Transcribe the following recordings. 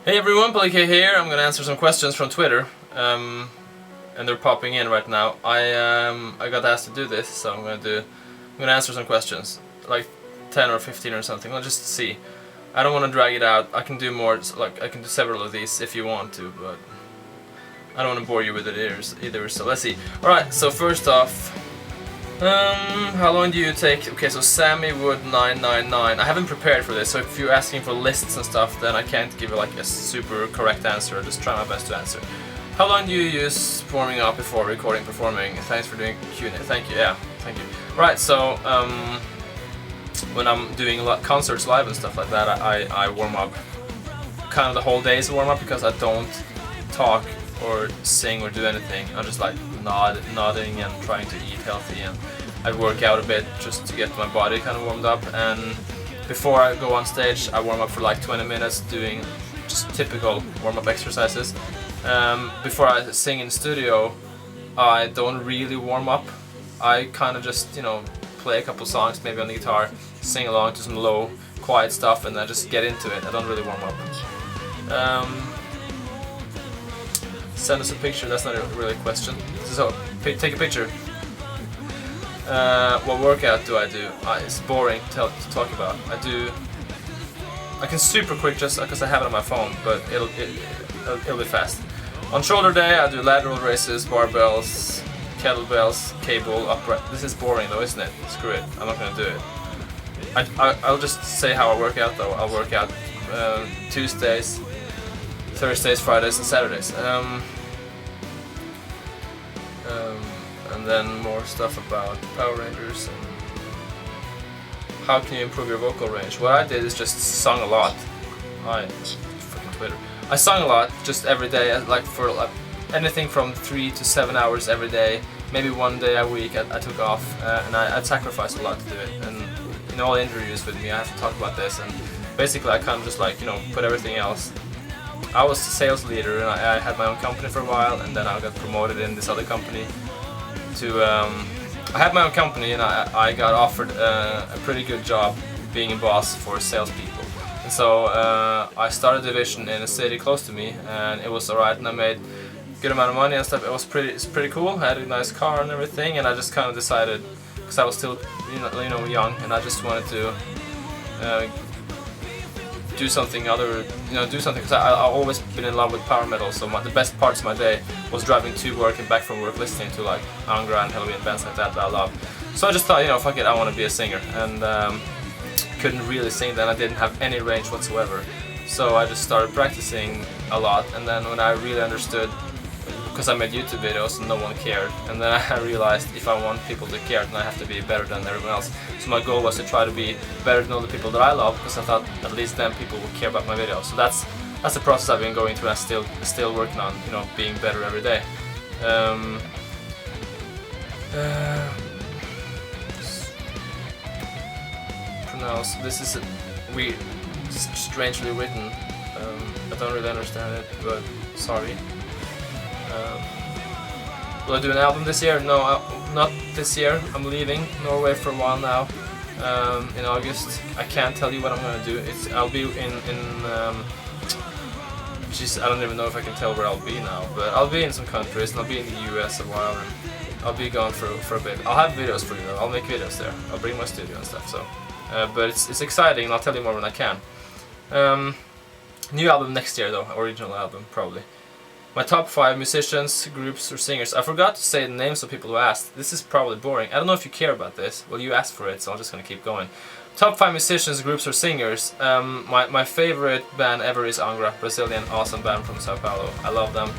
Hey everyone, PelleK here. I'm gonna answer some questions from Twitter, and they're popping in right now. I got asked to do this, so I'm gonna answer some questions, like 10 or 15 or something. We'll just see. I don't want to drag it out. I can do more, like I can do several of these if you want to, but I don't want to bore you with it either. So let's see. All right. So first off. How long do you take? Okay, so Sammy Wood 999. I haven't prepared for this, so if you're asking for lists and stuff, then I can't give you like a super correct answer. I'll just try my best to answer. How long do you use warming up before recording, performing? Thanks for doing Q&A. Thank you. Yeah, thank you. Right, so when I'm doing concerts live and stuff like that, I warm up kind of the whole day's warm up because I don't talk or sing or do anything. I'm just like nodding and trying to eat healthy, and I work out a bit just to get my body kind of warmed up. And before I go on stage, I warm up for like 20 minutes doing just typical warm-up exercises. Before I sing in studio, I don't really warm up. I kind of just, play a couple songs maybe on the guitar, sing along to some low, quiet stuff, and then just get into it. I don't really warm up. Send us a picture. That's not really a question. So, take a picture. What workout do I do? It's boring to talk about. I can super quick just because I have it on my phone, but it'll be fast. On shoulder day, I do lateral raises, barbells, kettlebells, cable, upright. This is boring though, isn't it? Screw it. I'm not gonna do it. I'll just say how I work out though. I'll work out Tuesdays, Thursdays, Fridays, and Saturdays. And then more stuff about Power Rangers and how can you improve your vocal range. What I did is just sung a lot. Fucking Twitter. I sung a lot just every day, like for anything from 3 to 7 hours every day. Maybe one day a week I took off, and I'd sacrifice a lot to do it. And in all interviews with me, I have to talk about this. And basically, I kind of just put everything else. I was the sales leader, and I had my own company for a while, and then I got promoted in this other company. I had my own company, and I got offered a pretty good job being a boss for salespeople. And so I started a division in a city close to me, and it was alright, and I made a good amount of money and stuff. It's pretty cool. I had a nice car and everything, and I just kind of decided, because I was still young, and I just wanted to do something because I've always been in love with power metal. So the best parts of my day was driving to work and back from work, listening to like Angra and Halloween bands like that I love. So I just thought, fuck it, I want to be a singer, and couldn't really sing then. I didn't have any range whatsoever. So I just started practicing a lot, and then when I really understood, because I made YouTube videos and no one cared, and then I realized if I want people to care, then I have to be better than everyone else. So my goal was to try to be better than all the people that I love, because I thought at least then people would care about my videos. So that's the process I've been going through, and still working on, being better every day. Pronounce. This is weird, strangely written. I don't really understand it, but sorry. Will I do an album this year? No, not this year. I'm leaving Norway for a while now. In August. I can't tell you what I'm gonna do. I'll be in I don't even know if I can tell where I'll be now, but I'll be in some countries, and I'll be in the US a while, and I'll be gone for a bit. I'll have videos for you though. I'll make videos there. I'll bring my studio and stuff. So, but it's exciting, and I'll tell you more when I can. New album next year though. Original album probably. My top 5 musicians, groups, or singers. I forgot to say the names of people who asked. This is probably boring. I don't know if you care about this. Well, you asked for it, so I'm just gonna keep going. Top 5 musicians, groups, or singers. My favorite band ever is Angra, Brazilian, awesome band from Sao Paulo. I love them.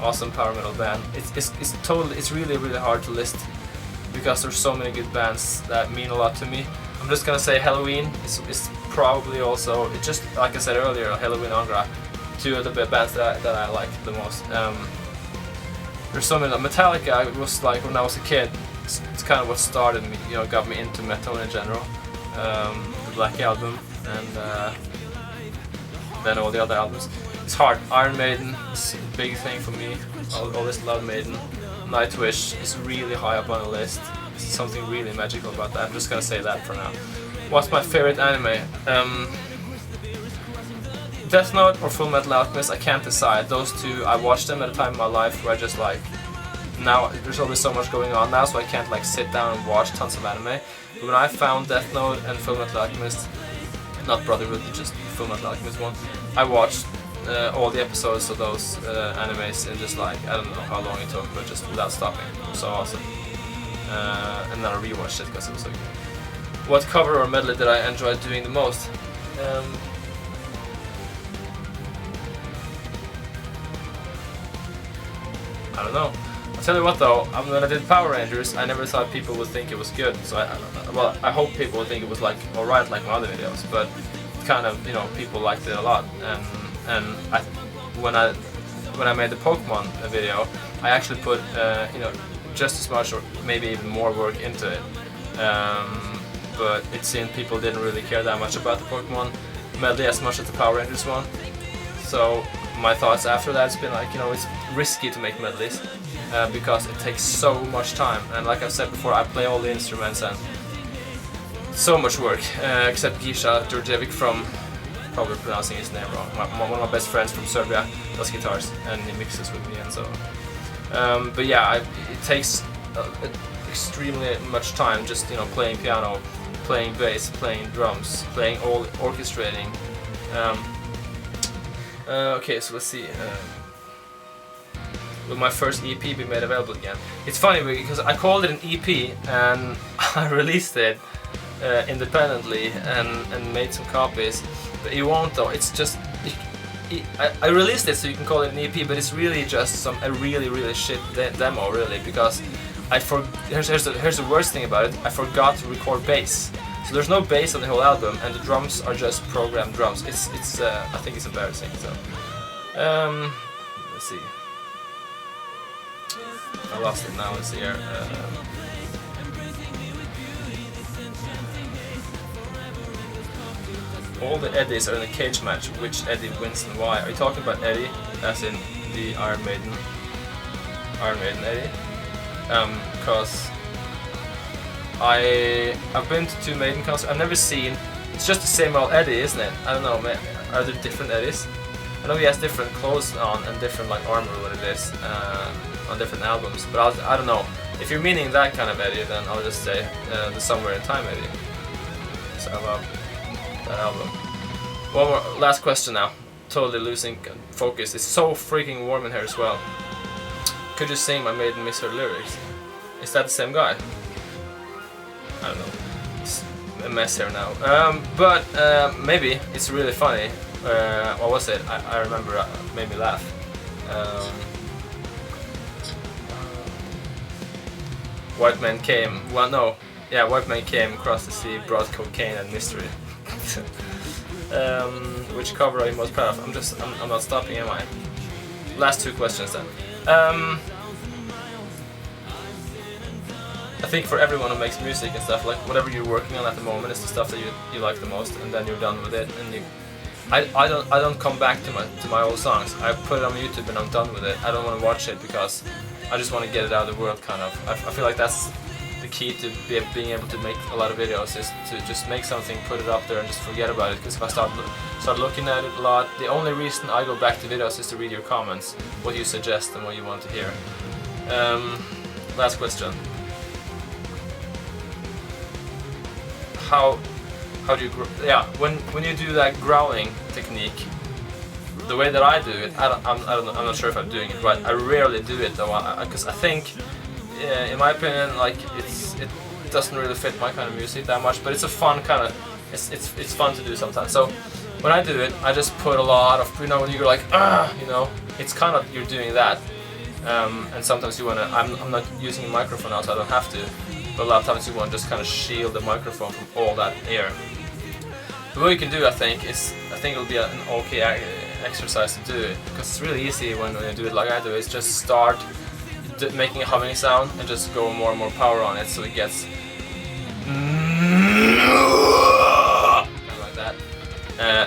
Awesome power metal band. It's really hard to list because there's so many good bands that mean a lot to me. I'm just gonna say Halloween is probably also. It's just like I said earlier, Halloween, Angra. 2 of the bands that I like the most. There's so many. Metallica was like when I was a kid. It's kind of what started me, got me into metal in general. The Black Album, and then all the other albums. It's hard. Iron Maiden is a big thing for me. Always love Maiden. Nightwish is really high up on the list. There's something really magical about that. I'm just gonna say that for now. What's my favorite anime? Death Note or Full Metal Alchemist, I can't decide. Those two, I watched them at a time in my life where I just like, now there's always so much going on now, so I can't like sit down and watch tons of anime. But when I found Death Note and Full Metal Alchemist, not Brotherhood, just Full Metal Alchemist one, I watched all the episodes of those animes in just like, I don't know how long it took, but just without stopping. It was so awesome. And then I rewatched it because it was so good. What cover or medley did I enjoy doing the most? I don't know. I'll tell you what though, when I did Power Rangers, I never thought people would think it was good. So I hope people would think it was like alright like my other videos, but kind of, you know, people liked it a lot. And when I made the Pokemon video, I actually put you know, just as much or maybe even more work into it. But it seemed people didn't really care that much about the Pokemon medley as much as the Power Rangers one. So my thoughts after that has been like, you know, it's risky to make medleys because it takes so much time. And like I said before, I play all the instruments and so much work, except Gisha Djurdjevic from, probably pronouncing his name wrong, one of my best friends from Serbia does guitars and he mixes with me and so on. But yeah, it takes extremely much time just, you know, playing piano, playing bass, playing drums, playing all orchestrating. Okay, so let's see. Will my first EP be made available again? It's funny because I called it an EP and I released it independently and made some copies, but it won't though. It's just I released it so you can call it an EP, but it's really just a really shit demo really, because here's the worst thing about it. I forgot to record bass. So there's no bass on the whole album, and the drums are just programmed drums. It's I think it's embarrassing. So let's see. I lost it now. Let's see here. All the Eddies are in a cage match. Which Eddie wins and why? Are you talking about Eddie, as in the Iron Maiden Eddie? Because I've been to 2 Maiden concerts. I've never seen. It's just the same old Eddie, isn't it? I don't know. Are there different Eddies? I know he has different clothes on and different like armor, what it is, on different albums. But I don't know. If you're meaning that kind of Eddie, then I'll just say the Somewhere in Time Eddie. So I love that album. One more, last question now. Totally losing focus. It's so freaking warm in here as well. Could you sing My Maiden Miss Her lyrics? Is that the same guy? I don't know. It's a mess here now. But maybe it's really funny. What was it? I remember it made me laugh. White man came. Well, no. Yeah, white man came across the sea, brought cocaine and mystery. Which cover are you most proud of? I'm not stopping, am I? Last 2 questions then. I think for everyone who makes music and stuff, like whatever you're working on at the moment is the stuff that you like the most, and then you're done with it. And I don't come back to my old songs. I put it on YouTube and I'm done with it. I don't want to watch it because I just want to get it out of the world, kind of. I feel like that's the key to being able to make a lot of videos, is to just make something, put it up there, and just forget about it. Because if I start looking at it a lot, the only reason I go back to videos is to read your comments, what you suggest and what you want to hear. Last question. How do you when you do that growling technique, the way that I do it, I'm not sure if I'm doing it right. I rarely do it though, because I think, in my opinion, like it doesn't really fit my kind of music that much. But it's a fun kind of, it's fun to do sometimes. So when I do it, I just put a lot of, you know, when you go like you know, it's kind of, you're doing that. And sometimes you wanna, I'm not using a microphone now, so I don't have to. But a lot of times you want to just kind of shield the microphone from all that air. But what you can do, I think it'll be an okay exercise to do it, because it's really easy when you do it like I do. It's just start making a humming sound and just go more and more power on it, so it gets like that.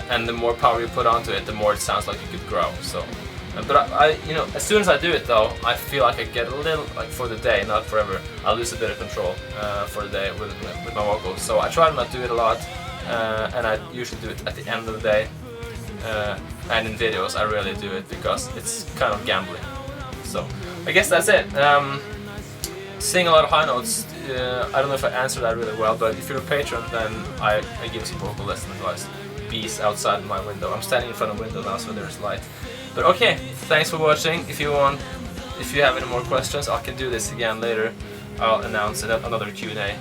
And the more power you put onto it, the more it sounds like you could grow. So. But I, you know, as soon as I do it though, I feel like I get a little, like for the day, not forever, I lose a bit of control for the day with my vocals. So I try to not do it a lot, and I usually do it at the end of the day. and in videos I rarely do it because it's kind of gambling. So I guess that's it. Sing a lot of high notes. I don't know if I answered that really well, but if you're a patron, then I give some vocal lesson advice. Bees outside my window. I'm standing in front of a window now, so there's light. But okay, thanks for watching. If you have any more questions, I can do this again later. I'll announce another Q&A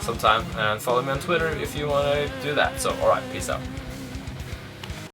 sometime, and follow me on Twitter if you want to do that. So, alright, peace out.